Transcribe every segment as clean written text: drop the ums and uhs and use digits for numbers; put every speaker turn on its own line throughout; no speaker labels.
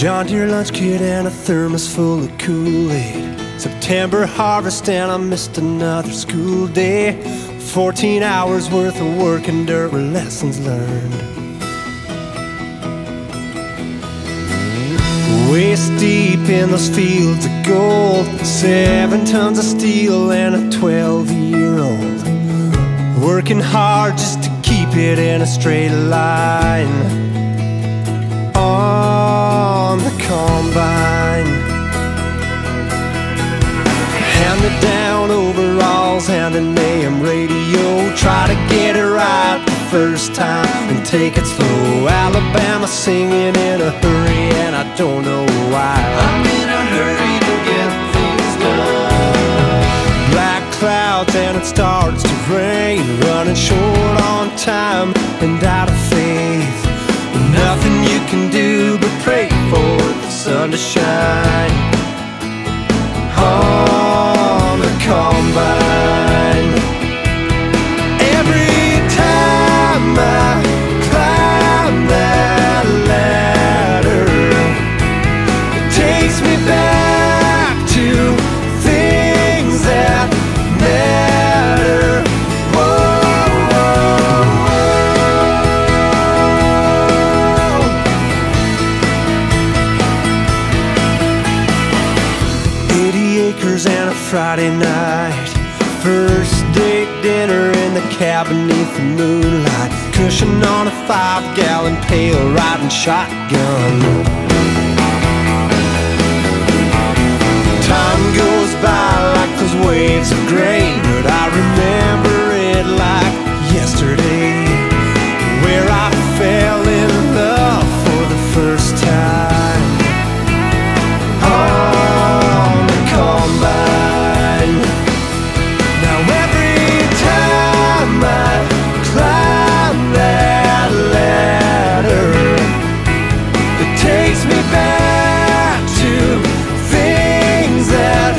John Deere lunch kit and a thermos full of Kool-Aid. September harvest and I missed another school day. 14 hours worth of work and dirt were lessons learned. Waist deep in those fields of gold, 7 tons of steel and a 12-year-old. Working hard just to keep it in a straight line on the combine. Hand-me-down overalls and an AM radio. Try to get it right the first time and take it slow. Alabama singing in a hurry and I don't know why. I'm in a hurry to get things done. Black clouds and it starts to rain. Running short on time and out of faith. Nothing you can do but pray for the sun to shine on the combine. Every time I climb that ladder, it takes me back to things that matter. Whoa, whoa, whoa. 80 acres and a Friday night. First date dinner in the cabin beneath the moonlight. Cushion on a 5-gallon pail, riding shotgun. Time goes by like those waves of grain, but I remember it like yesterday, where I fell in love for the first time on the combine. Now every time I climb that ladder, it takes me back to things that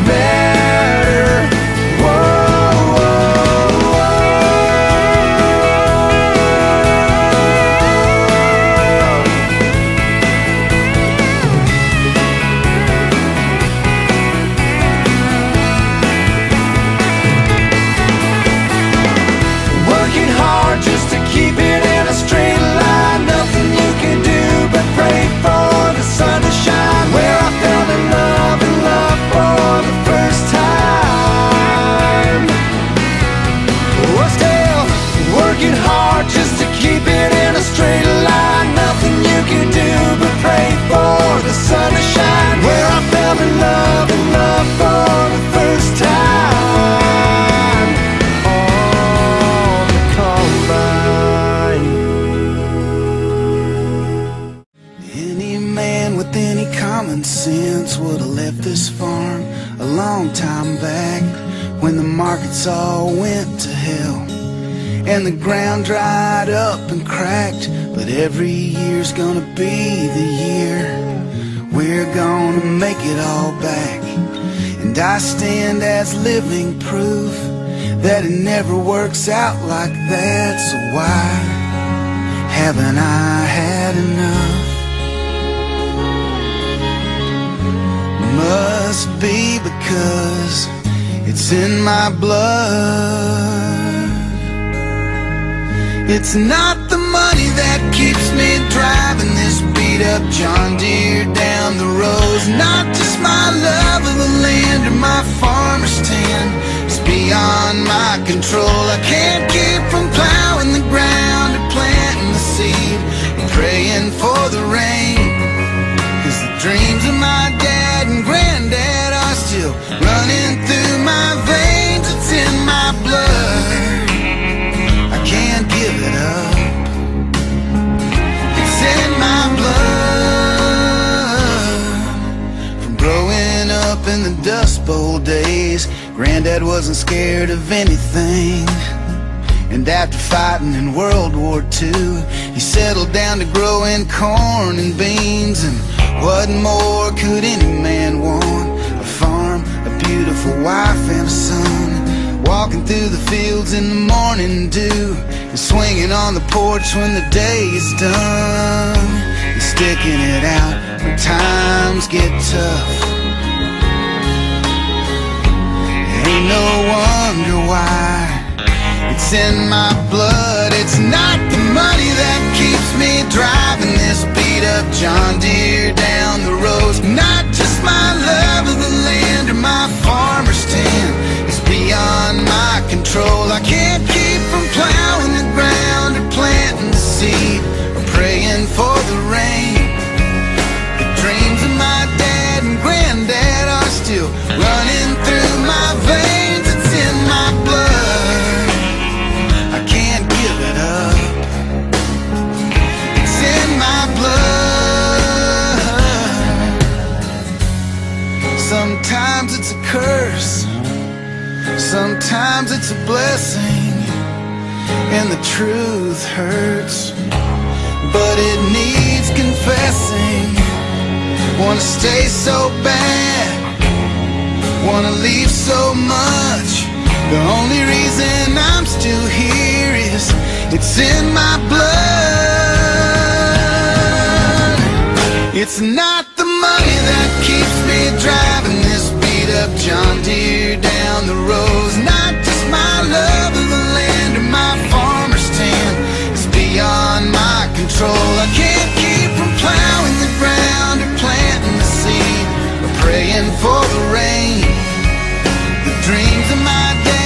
matter. Whoa, whoa, working hard just to keep it in a straight line. Nothing you can do but pray for the sun to shine. Where I fell in love for the first time. We're still working hard just to keep it in a straight line. Nothing you can do but pray for the sun to shine. Where I fell in love for the first time on the combine.
Any man with any common sense would have left this farm a long time back, when the markets all went to hell and the ground dried up and cracked. But every year's gonna be the year we're gonna make it all back. And I stand as living proof that it never works out like that. So why haven't I had enough? Must be because it's in my blood. It's not the money that keeps me driving this beat up John Deere down the road. Not just my love of the land or my farmer's tan. It's beyond my control. I can't keep from plowing the ground or planting the seed and praying for the rain. 'Cause the dreams of my dad and granddad are still running through my veins. It's in my blood. I can't give it up. It's in my blood. From growing up in the Dust Bowl days, Granddad wasn't scared of anything. And after fighting in World War II, he settled down to growing corn and beans. And what more could any man want? A farm, a beautiful wife and a son, walking through the fields in the morning dew, and swinging on the porch when the day is done, and sticking it out when times get tough. Ain't no wonder why. It's in my blood. It's not the money that keeps me driving this beat up John Deere down the road. Not just my love of the land or my farmer's tan. It's beyond my control. I can't keep from plowing the ground or planting the seed or praying for the rain. The dreams of my dad and granddad are still running through my veins. It's in my blood. I can't give it up. It's in my blood. Sometimes it's a curse, sometimes it's a blessing, and the truth hurts, but it needs confessing. Wanna stay so bad, wanna leave so much. The only reason I'm still here is it's in my blood. It's not the money that keeps me driving this beat up John Deere down the road. Not just my love of the land or my farmer's tan. It's beyond my control. I can't keep from plowing the ground or planting the seed or praying for the rain. The dreams of my dad